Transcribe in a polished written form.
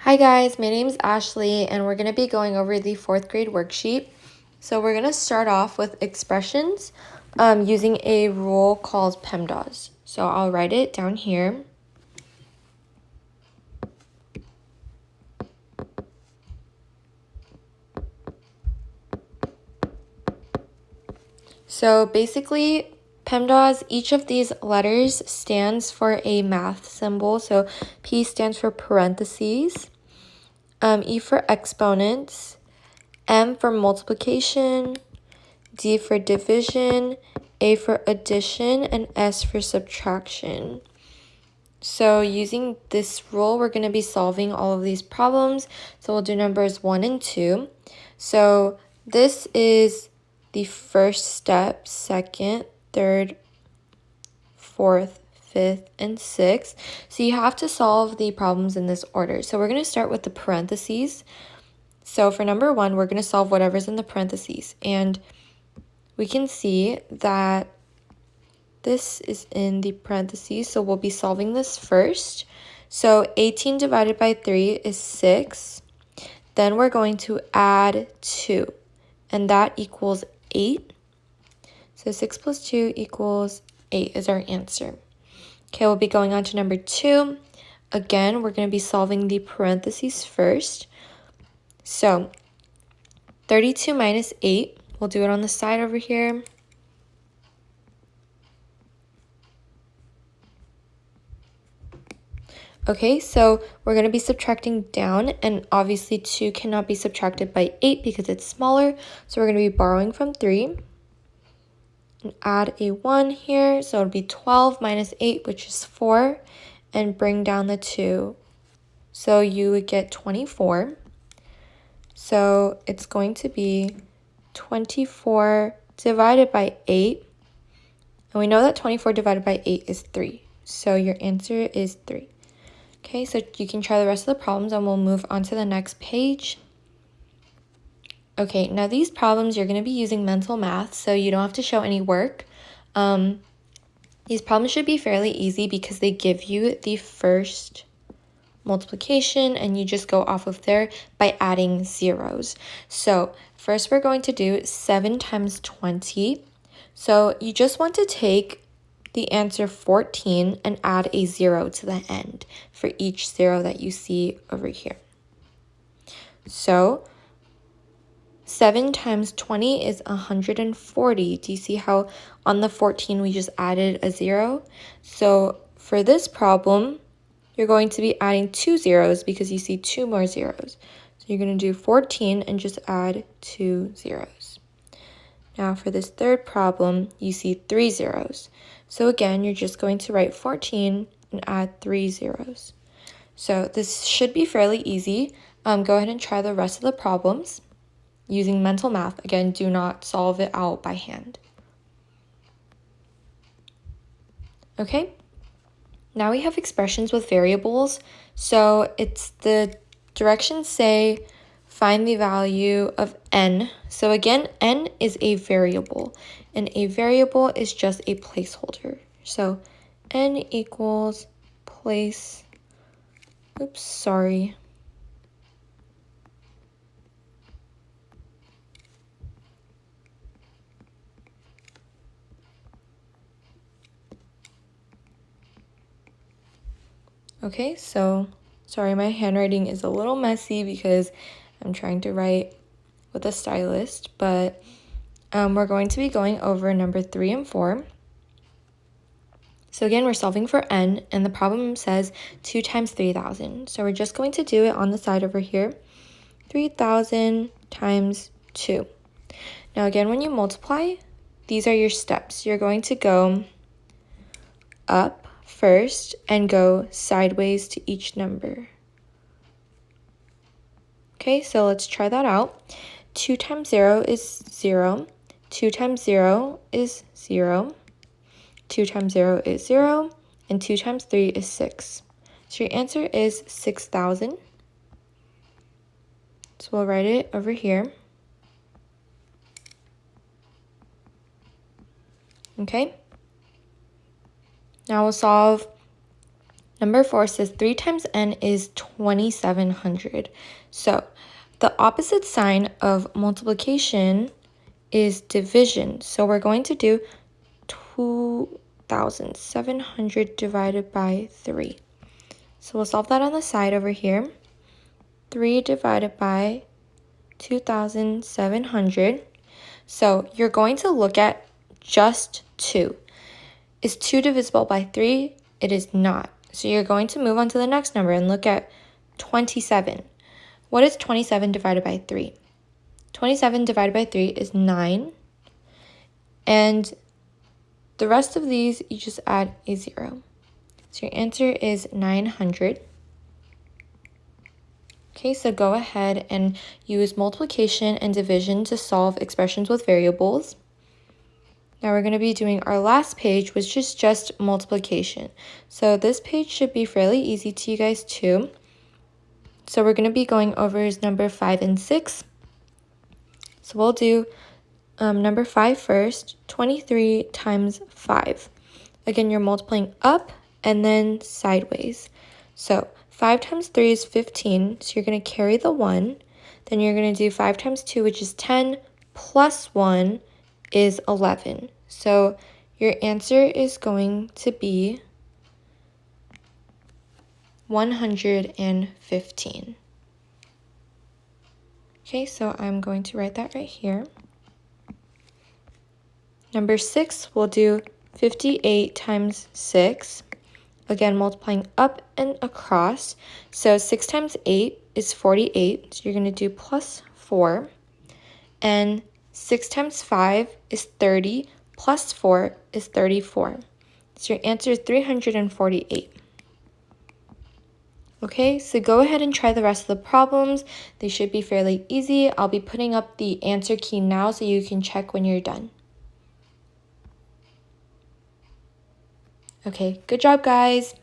Hi guys, my name is Ashley and we're going to be going over the 4th grade worksheet. So we're going to start off with expressions using a rule called PEMDAS. So I'll write it down here. So basically, PEMDAS, each of these letters stands for a math symbol. So P stands for parentheses, E for exponents, M for multiplication, D for division, A for addition, and S for subtraction. So using this rule, we're going to be solving all of these problems. So we'll do numbers 1 and 2. So this is the first step, second, third, fourth, fifth, and sixth. So you have to solve the problems in this order. So we're going to start with the parentheses. So for number 1, we're going to solve whatever's in the parentheses. And we can see that this is in the parentheses, so we'll be solving this first. So 18 divided by 3 is 6. Then we're going to add 2, and that equals 8. So 6 plus 2 equals 8 is our answer. Okay, we'll be going on to number 2. Again, we're going to be solving the parentheses first. So 32 minus 8, we'll do it on the side over here. Okay, so we're going to be subtracting down, and obviously 2 cannot be subtracted by 8 because it's smaller. So we're going to be borrowing from 3 and add a 1 here. So it'll be 12 minus 8, which is 4, and bring down the 2. So you would get 24. So it's going to be 24 divided by 8. And we know that 24 divided by 8 is 3. So your answer is 3. Okay, so you can try the rest of the problems and we'll move on to the next page. Okay, now these problems you're going to be using mental math, so you don't have to show any work. These problems should be fairly easy because they give you the first multiplication and you just go off of there by adding zeros. So first we're going to do 7 times 20. So you just want to take the answer 14 and add a 0 to the end for each 0 that you see over here. So 7 times 20 is 140. Do you see how on the 14 we just added a 0? So for this problem, you're going to be adding 2 zeros because you see 2 more zeros. So you're going to do 14 and just add 2 zeros. Now for this third problem, you see 3 zeros. So again, you're just going to write 14 and add 3 zeros. So this should be fairly easy. Go ahead and try the rest of the problems using mental math. Again, do not solve it out by hand. Okay, now we have expressions with variables. So it's the directions say find the value of n. So again, n is a variable, and a variable is just a placeholder. So n equals place, oops, sorry. Okay, so sorry, my handwriting is a little messy because I'm trying to write with a stylus, but we're going to be going over number 3 and 4. So again, we're solving for n, and the problem says 2 times 3,000. So we're just going to do it on the side over here. 3,000 times 2. Now again, when you multiply, these are your steps. You're going to go up first and go sideways to each number. Okay, so let's try that out. 2 times 0 is 0. 2 times 0 is 0. 2 times 0 is 0. And 2 times 3 is 6. So your answer is 6,000. So we'll write it over here. Okay. Now we'll solve Number 4 says 3 times n is 2700. So the opposite sign of multiplication is division. So we're going to do 2700 divided by 3. So we'll solve that on the side over here. 3 divided by 2700. So you're going to look at just 2. Is 2 divisible by 3? It is not. So you're going to move on to the next number and look at 27. What is 27 divided by 3? 27 divided by 3 is 9. And the rest of these, you just add a 0. So your answer is 900. Okay, so go ahead and use multiplication and division to solve expressions with variables. Now we're going to be doing our last page, which is just multiplication. So this page should be fairly easy to you guys too. So we're going to be going over number 5 and 6. So we'll do number 5 first, 23 times 5. Again, you're multiplying up and then sideways. So 5 times 3 is 15, so you're going to carry the 1. Then you're going to do 5 times 2, which is 10, plus 1 is 11. So your answer is going to be 115. Okay, so I'm going to write that right here. Number 6, we'll do 58 times 6. Again, multiplying up and across. So 6 times 8 is 48. So you're going to do plus 4. And 6 times 5 is 30. Plus 4 is 34. So your answer is 348. Okay, so go ahead and try the rest of the problems. They should be fairly easy. I'll be putting up the answer key now so you can check when you're done. Okay, good job, guys.